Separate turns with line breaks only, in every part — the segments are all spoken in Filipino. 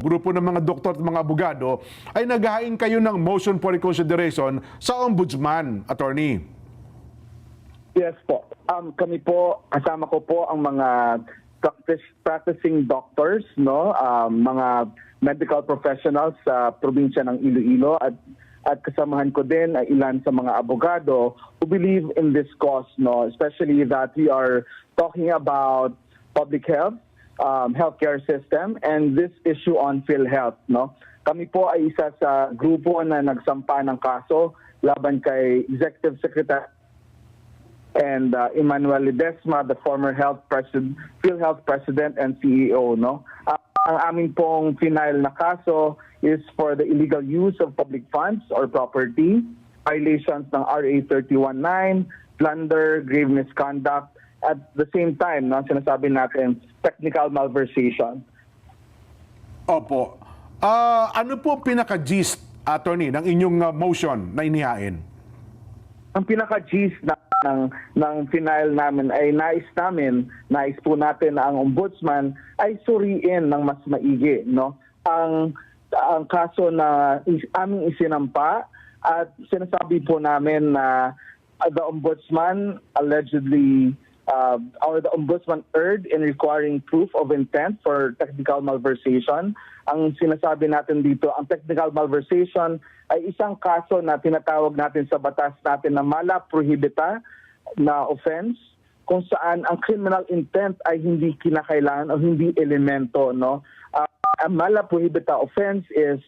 grupo ng mga doktor at mga abogado ay naghahain kayo ng motion for reconsideration sa ombudsman, attorney.
Yes po. Kami po, kasama ko po ang mga practicing doctors, no, mga medical professionals sa probinsya ng Iloilo at kasamahan ko din ay ilan sa mga abogado who believe in this cause, no, especially that we are talking about public health, healthcare system, and this issue on PhilHealth, no. Kami po ay isa sa grupo na nagsampa ng kaso laban kay Executive Secretary and Emmanuel Ledesma, the former PhilHealth President and CEO, no. Ang aming pong final na kaso is for the illegal use of public funds or property, violations ng RA 319, plunder, grave misconduct, at the same time, no, sinasabi natin, technical malversation.
Opo. Ano po pinaka-gist, attorney, ng inyong motion na inihain?
Ang pinaka-gist ng final namin ay nais po natin na ang ombudsman ay suriin ng mas maigi, no? Ang kaso na aming isinampa at sinasabi po namin na the ombudsman allegedly or the ombudsman erred in requiring proof of intent for technical malversation. Ang sinasabi natin dito, ang technical malversation ay isang kaso na tinatawag natin sa batas natin na mala prohibita na offense, kung saan ang criminal intent ay hindi kinakailangan o hindi elemento, no. Ang mala prohibita offense is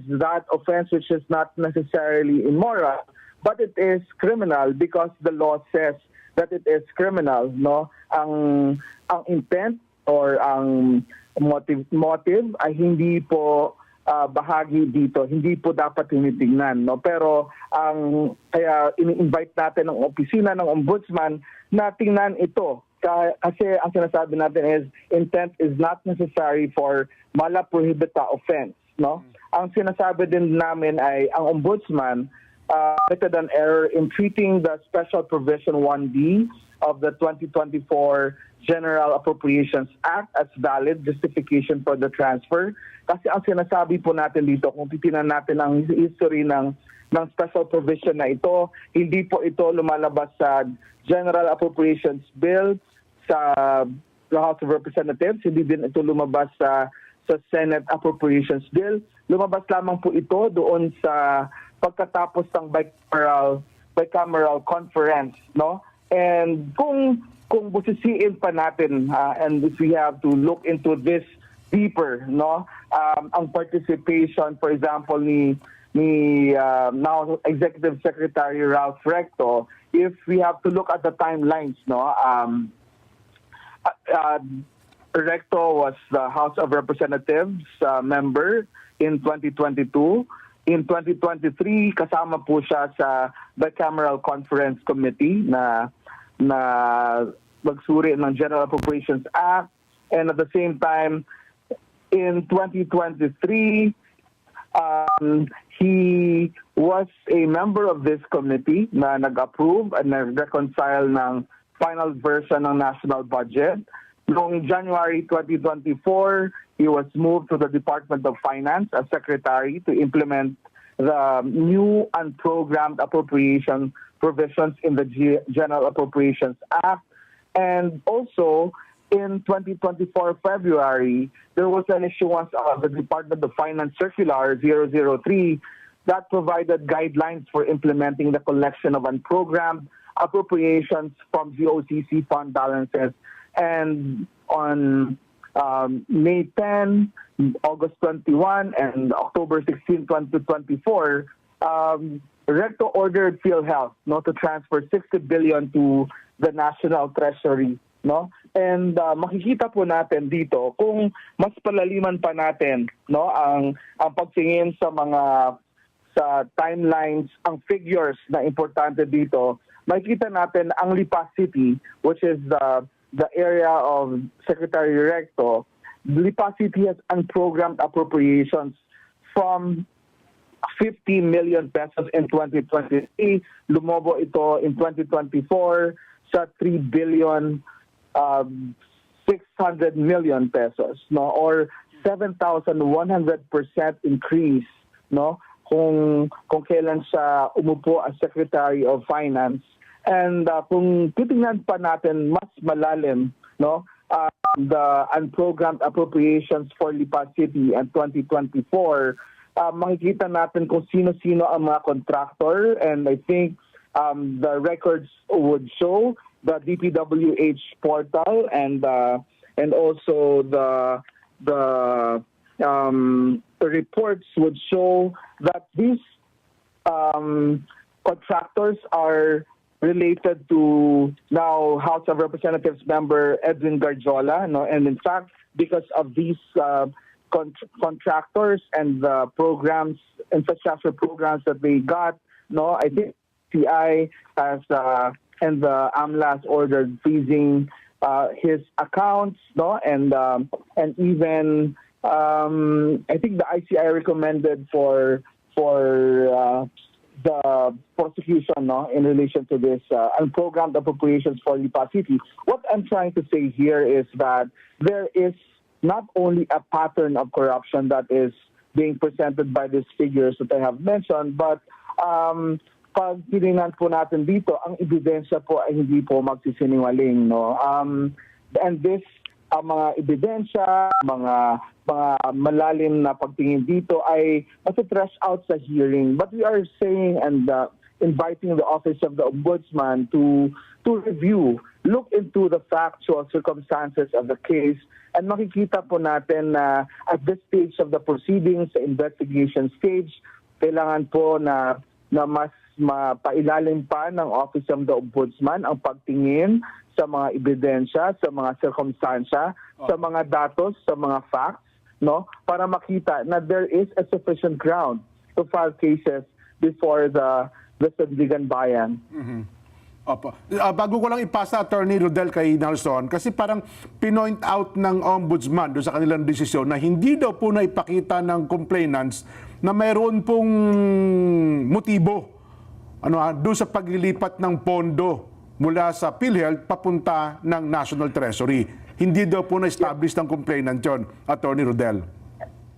that offense which is not necessarily immoral, but it is criminal because the law says that it is criminal, no. Ang intent or ang motive ay hindi po bahagi dito, hindi po dapat tinitingnan, no. Pero kaya ini-invite natin ang opisina ng ombudsman na tingnan ito kasi ang sinasabi natin is intent is not necessary for mala prohibita offense, no. Ang sinasabi din namin ay ang ombudsman committed an error in treating the Special Provision 1B of the 2024 General Appropriations Act as valid justification for the transfer. Kasi ang sinasabi po natin dito, kung titingnan natin ang history ng special provision na ito, hindi po ito lumalabas sa General Appropriations Bill sa House of Representatives, hindi din ito lumabas sa Senate Appropriations Bill. Lumabas lamang po ito doon sa pagkatapos ng bicameral conference, no? And kung busisiin pa natin and if we have to look into this deeper, no? Ang participation, for example, ni now Executive Secretary Ralph Recto, if we have to look at the timelines, no? Recto was the House of Representatives member in 2022. In 2023, kasama po siya sa Bicameral Conference Committee na magsuri ng General Appropriations Act. And at the same time, in 2023, he was a member of this committee na nag-approve and nag-reconcile ng final version ng national budget. Noong January 2024, he was moved to the Department of Finance as secretary to implement the new unprogrammed appropriation provisions in the General Appropriations Act. And also, in 2024 February, there was an issuance of the Department of Finance Circular 003 that provided guidelines for implementing the collection of unprogrammed appropriations from GOCC fund balances. And on May 10, August 21, and October 16, 2024, Recto ordered PhilHealth, no, to transfer 60 billion to the National Treasury, no. And makikita po natin dito kung mas palaliman pa natin, no, ang pagtingin sa timelines, ang figures na importante dito, makikita natin ang Lipa City, which is the area of Secretary Recto. Lipa City has unprogrammed appropriations from 50 million pesos in 2023. Lumobo ito in 2024 sa 3 billion 600 million pesos, no, or 7,100% increase, no? Kung kailan siya umupo as Secretary of Finance. And kung titingnan pa natin mas malalim, no, the unprogrammed appropriations for Lipa City and 2024, makikita natin kung sino-sino ang mga contractor, and I think the records would show the DPWH portal and also the reports would show that these contractors are related to now House of Representatives member Edwin Garjola, no? And in fact, because of these contractors and the programs, infrastructure programs that they got, no, I think CI has and the AMLAS ordered freezing his accounts, no, and even I think the ICI recommended for the prosecution, no, in relation to this unprogrammed appropriations for Lipa City. What I'm trying to say here is that there is not only a pattern of corruption that is being presented by these figures that I have mentioned, but pag tinignan po natin dito, ang ebidensya po ay hindi po magsisinungaling, no? And this, mga ebidensya, mga malalim na pagtingin dito ay masa-trash out sa hearing. But we are saying and inviting the Office of the Ombudsman to review, look into the factual circumstances of the case, and makikita po natin na at this stage of the proceedings, the investigation stage, kailangan po na mas mapailalim pa ng Office of the Ombudsman ang pagtingin sa mga ebidensya, sa mga sirkumstansya, sa mga datos, sa mga facts, no, para makita na there is a sufficient ground to file cases before the Sandigan Bayan.
Opo. Bago ko lang ipasa, Attorney Rodel, kay Nelson, kasi parang pinoint out ng Ombudsman doon sa kanilang desisyon na hindi daw po na ipakita ng complainants na mayroon pong motibo doon sa paglilipat ng pondo mula sa PhilHealth papunta ng National Treasury. Hindi daw po na-establish ng complainant yun, Attorney Rodel.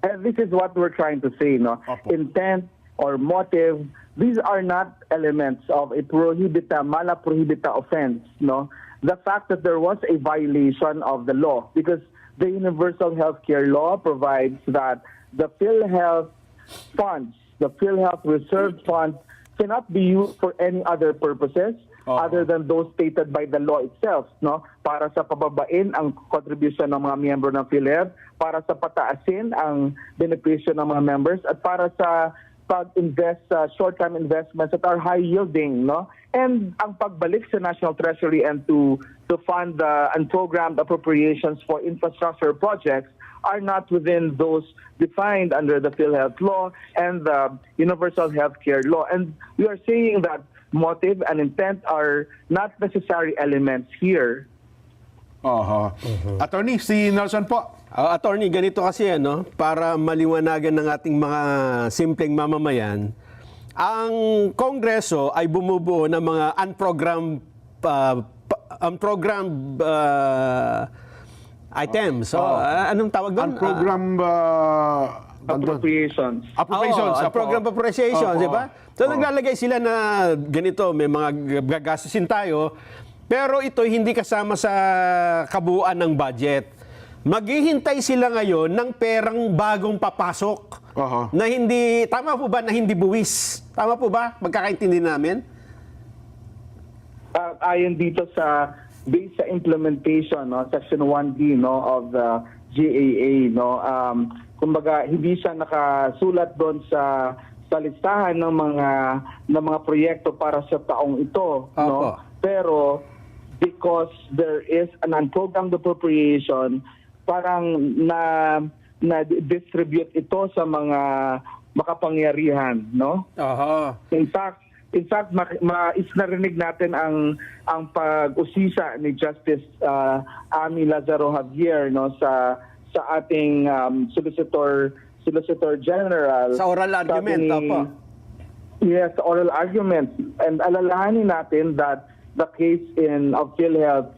And this is what we're trying to say, no?
Opo.
Intent or motive, these are not elements of a mala prohibita offense, no? The fact that there was a violation of the law, because the Universal Healthcare Law provides that the PhilHealth funds, the PhilHealth Reserve Fund, cannot be used for any other purposes other than those stated by the law itself, no? Para sa pababain ang contribution ng mga miyembro ng PhilHealth, para sa pataasin ang benepisyo ng mga members, at para sa pag-invest sa short-term investments that are high-yielding, no? And ang pagbalik sa National Treasury and to fund the unprogrammed appropriations for infrastructure projects are not within those defined under the PhilHealth law and the Universal Healthcare law. And we are saying that motive and intent are not necessary elements here.
Attorney, si Nelson po.
Attorney, ganito kasi para maliwanagan ng ating mga simpleng mamamayan, ang Kongreso ay bumubuo ng mga unprogrammed items. Anong tawag doon?
Unprogrammed
Appropriations.
Unprogrammed appropriations, di ba? So naglalagay sila na ganito, may mga gagastusin tayo, pero ito hindi kasama sa kabuuan ng budget. Maghihintay sila ngayon ng perang bagong papasok na hindi, tama po ba na hindi buwis? Tama po ba? Magkakaintindi namin?
Ayon dito sa based sa implementation, no, section 1D, no, of the GAA, no, kumbaga hindi siya nakasulat doon sa listahan ng mga proyekto para sa taong ito, no. Pero because there is an unprogrammed appropriation, parang na distribute ito sa mga makapangyarihan, no. In fact, narinig natin ang pag-usisa ni Justice Amy Lazaro Javier, no, sa ating Solicitor General
sa oral argument,
Yes, oral argument. And alalahanin natin that the case of PhilHealth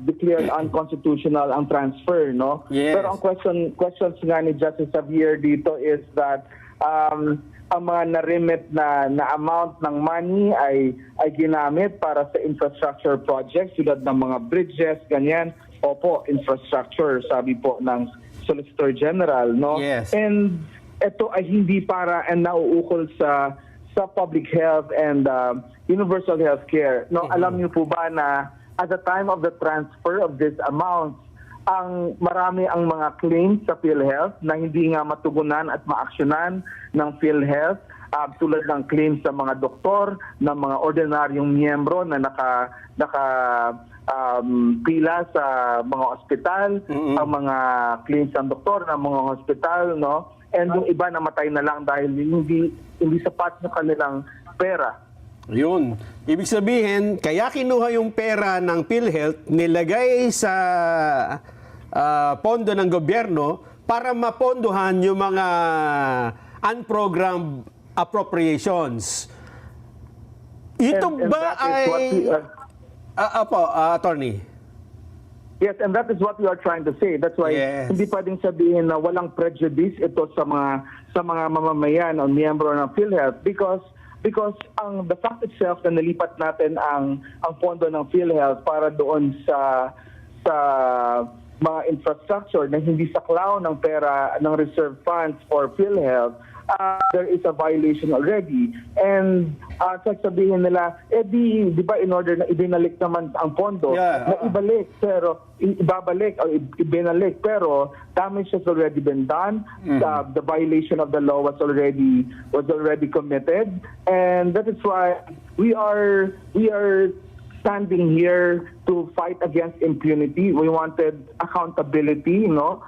declared unconstitutional ang transfer, no?
Yes.
Pero ang questions nga ni Justice Xavier dito is that ang mga na-remit na amount ng money ay ginamit para sa infrastructure projects tulad ng mga bridges, ganyan. Opo, infrastructure, sabi po ng Solicitor General, no?
Yes.
And ito ay hindi para and nauukol sa public health and universal health care. No, alam niyo po ba na at the time of the transfer of this amount, marami ang mga claims sa PhilHealth na hindi nga matugunan at maaksyonan ng PhilHealth, tulad ng claims sa mga doktor, ng mga ordinaryong miyembro na pila sa mga ospital, ang mga claims ng doktor ng mga hospital, no? And yung iba namatay na lang dahil hindi sapat yung kanilang pera.
Yun. Ibig sabihin, kaya kinuha yung pera ng PhilHealth, nilagay sa pondo ng gobyerno para mapondohan yung mga unprogrammed appropriations. Ito
And
ba
that is what
ay... Attorney.
Yes, and that is what we are trying to say. That's why
Yes.
hindi pwedeng sabihin na walang prejudice ito sa mga mamamayan o miyembro ng PhilHealth because the fact itself na nalipat natin ang pondo ng PhilHealth para doon sa mga infrastructure na hindi saklaw ng pera ng reserve funds for PhilHealth, there is a violation already. And sasabihin nila, di ba in order na ibinalik naman ang pondo, na ibabalik o ibinalik, pero damage has already been done. The violation of the law was already committed, and that is why we are standing here to fight against impunity. We wanted accountability, no?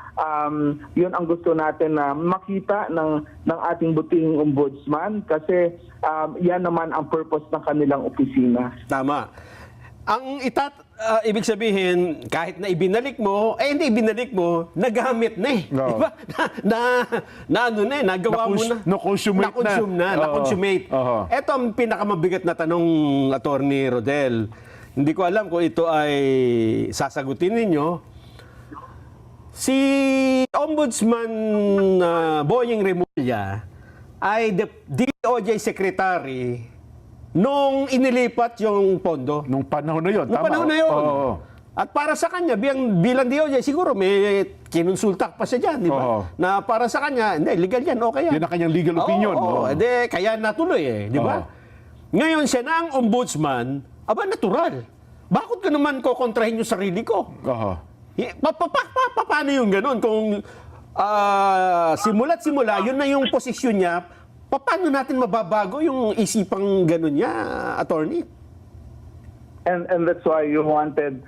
Yun ang gusto natin na makita ng ating buting ombudsman kasi yan naman ang purpose ng kanilang opisina.
Tama. Ang ibig sabihin, kahit na ibinalik mo, hindi ibinalik mo, nagamit na eh.
No.
Diba? Nagawa mo na. Na-consummate.
Oo.
Ito ang pinakamabigat na tanong, Attorney Rodel. Hindi ko alam kung ito ay sasagutin ninyo. Si Ombudsman Boying Remulla ay DOJ Secretary nung inilipat yung pondo.
Nung panahon na yun.
Nung panahon na yun.
Oo.
At para sa kanya, bilang DOJ, siguro may kinonsulta pa siya dyan, di ba?
Oo.
Na para sa kanya, hindi, legal yan, okay yan.
Yan ang kanyang legal opinion.
Oo, edi, kaya natuloy di ba?
Oo.
Ngayon, siya na ang ombudsman, natural. Bakit ko naman kokontrahin yung sarili ko?
Oo.
Paano yung ganun? Kung simula't simula, yun na yung posisyon niya, paano natin mababago yung isipang ganun niya, attorney?
And that's why you wanted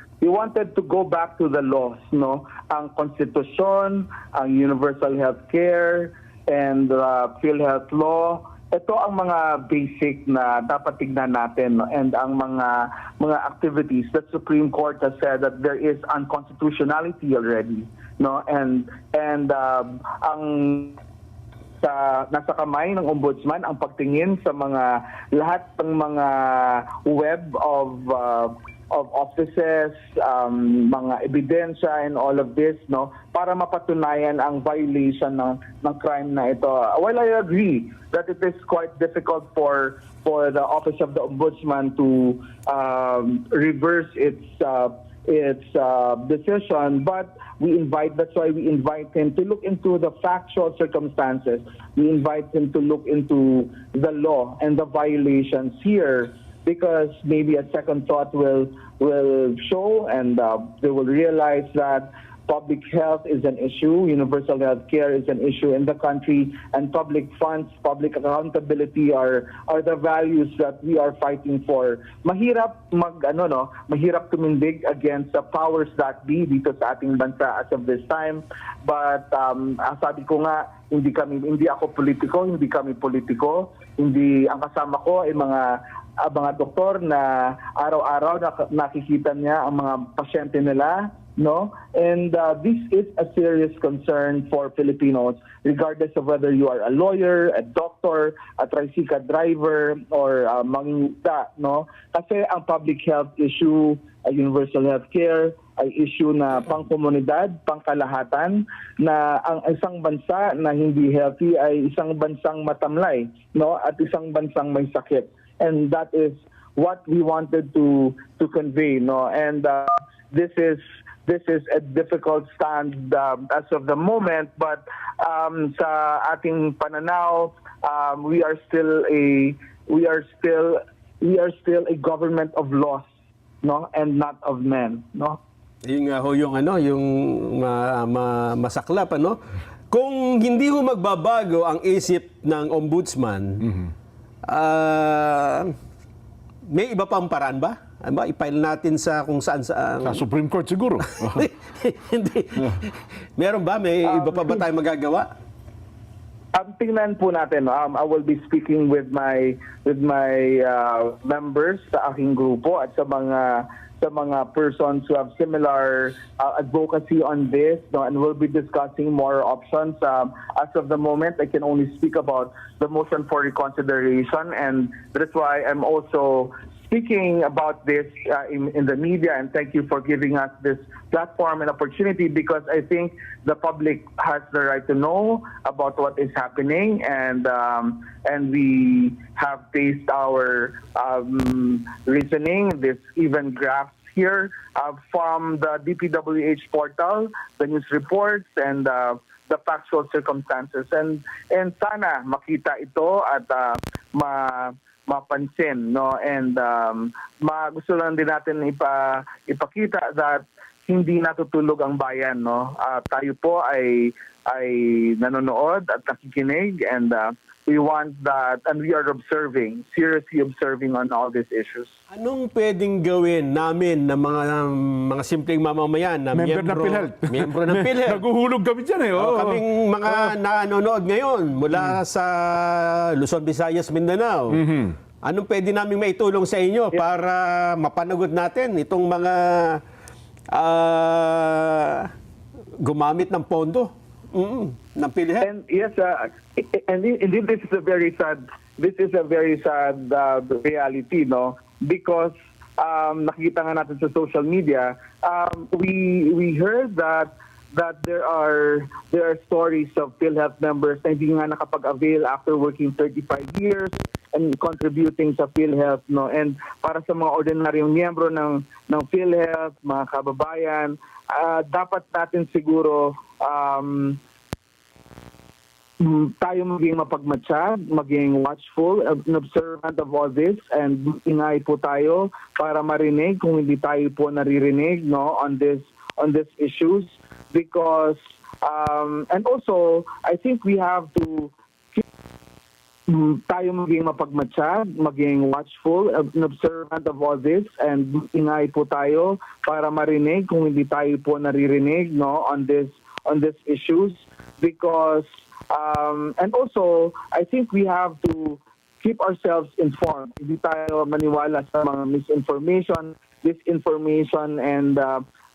to go back to the laws, no? Ang konstitusyon, ang universal health care, and the PhilHealth law. Ito ang mga basic na dapat tignan natin, no? And ang mga activities that Supreme Court has said that there is unconstitutionality already, no? And ang nasa kamay ng ombudsman ang pagtingin sa lahat ng mga web of offices, mga ebidensya and all of this, no, para mapatunayan ang violation ng crime na ito. While I agree that it is quite difficult for the Office of the Ombudsman to reverse its decision, but that's why we invite him to look into the factual circumstances. We invite him to look into the law and the violations here, because maybe a second thought will show, and they will realize that public health is an issue, universal health care is an issue in the country, and public funds, public accountability are the values that we are fighting for. Mahirap mahirap tumindig against the powers that be dito sa ating bansa as of this time. But sabi ko nga, hindi ako politiko, hindi kami politiko, ang kasama ko ay mga doktor na araw-araw nakikita niya ang mga pasyente nila, no? And this is a serious concern for Filipinos, regardless of whether you are a lawyer, a doctor, a tricycle driver, or mangingisda, no? Kasi ang public health issue universal health care ay issue na pangkomunidad, pangkalahatan, na ang isang bansa na hindi healthy ay isang bansang matamlay, no, at isang bansang may sakit. And that is what we wanted to convey, no. And this is a difficult stand as of the moment, but sa ating pananaw, we are still a government of laws, no, and not of men, no.
Yung ho yung masaklap ano. Kung hindi ho magbabago ang isip ng ombudsman, may iba pang paraan ba? Ano ba, i-file natin sa kung saan
Sa Supreme Court siguro.
Hindi. Meron ba? May iba pa ba tayong magagawa?
Tingnan po natin. I will be speaking with my members sa aking grupo at sa mga persons who have similar advocacy on this, no, and we'll be discussing more options. As of the moment, I can only speak about the motion for reconsideration, and that's why I'm also speaking about this in the media, and thank you for giving us this platform and opportunity, because I think the public has the right to know about what is happening, and we have based our reasoning, this even graphs here from the DPWH portal, the news reports, and the factual circumstances, and sana makita ito at mapansin, no, and gusto lang din natin ipakita that hindi natutulog ang bayan, no. Tayo po ay nanonood at nakikinig, and we want that, and we are seriously observing on all these issues.
Anong pwedeng gawin namin na mga simpleng mamamayan na
Member ng PhilHealth.
Miyembro ng PhilHealth.
Naguhulog kami dyan eh. Oo.
Kaming mga nanonood ngayon mula sa Luzon, Visayas, Mindanao. Anong pwede namin maitulong sa inyo para mapanagot natin itong mga gumamit ng pondo ng PhilHealth?
And yes, and indeed, this is a very sad reality, no, because nakikita nga natin sa social media, we heard that there are stories of PhilHealth members na hindi nga nakapag-avail after working 35 years and contributing sa PhilHealth, no. And para sa mga ordinaryong miyembro ng PhilHealth, mga kababayan, dapat natin siguro tayo maging mapagmatsyag, maging watchful, observant of all this, and ingay po tayo para marinig kung hindi tayo po naririnig, no, on these issues, because and also I think we have to tayo maging mapagmatsyag, maging watchful, observant of all this, and ingay po tayo para marinig kung hindi tayo po naririnig, no, on these issues, because and also I think we have to keep ourselves informed. Hindi tayo maniwala sa mga misinformation, disinformation, and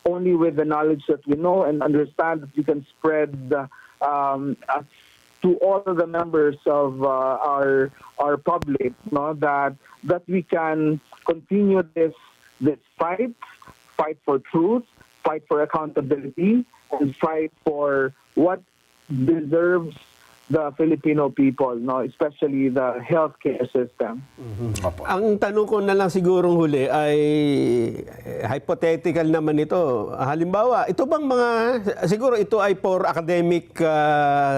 only with the knowledge that we know and understand that we can spread to all of the members of our public, no, that we can continue this fight for truth, fight for accountability, and fight for what deserves the Filipino people, no, especially the healthcare system.
Ang tanong ko na lang sigurong huli ay hypothetical naman ito. Halimbawa, ito bang siguro ito ay for academic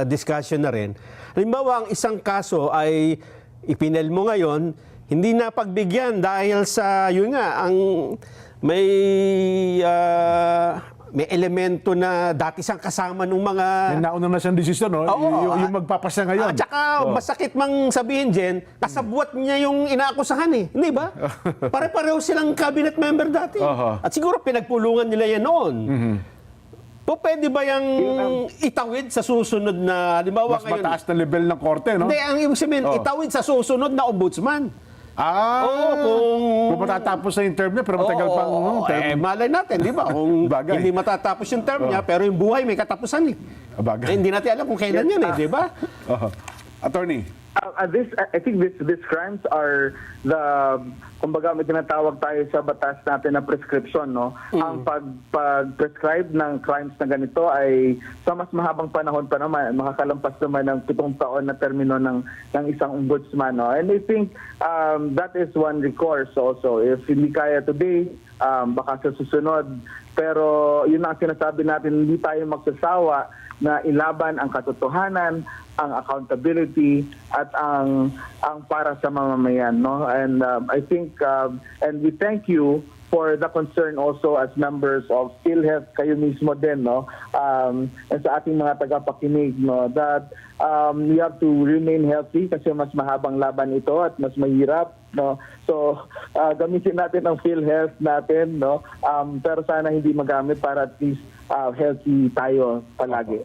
discussion na rin. Halimbawa, ang isang kaso ay ipinel mo ngayon, hindi na pagbigyan dahil sa, yun nga, ang may elemento na dati siyang kasama ng mga...
Yung nauna na siyang desisyon, no? Yung magpapasya ngayon.
At saka, masakit mang sabihin, Jen, kasabwat niya yung inaakusahan eh. Hindi ba? Pare-pareho silang cabinet member dati. At siguro pinagpulungan nila yan noon. Po, pwede ba yung itawid sa susunod na, halimbawa
Mas
ngayon...
mataas na level ng korte, no?
Hindi, ang ibig sabihin, itawid sa susunod na ombudsman.
Kung matatapos na yung term niya, pero matagal pang term.
Malay natin, di ba? Kung
Bagay.
hindi matatapos yung term niya, pero yung buhay may katapusan eh.
Bagay.
Hindi natin alam kung kailan yan eh, di ba?
Attorney.
I think these crimes are the, kumbaga may tinatawag tayo sa batas natin na prescription, no? Ang pag-prescribe ng crimes na ganito ay sa mas mahabang panahon pa naman, makakalampas naman ng 7 taon na termino ng isang ombudsman, no? And I think that is one recourse also. If hindi kaya today, baka sa susunod. Pero yun ang sinasabi natin, hindi tayo magsasawa na ilaban ang katotohanan, ang accountability at ang para sa mamamayan, no? And I think and we thank you for the concern also as members of PhilHealth, kayo mismo din, no? And sa ating mga tagapakinig, no, that we have to remain healthy kasi mas mahabang laban ito at mas mahirap, no? So gamitin natin ang PhilHealth natin, no? Pero sana hindi magamit para at least healthy tayo palagi.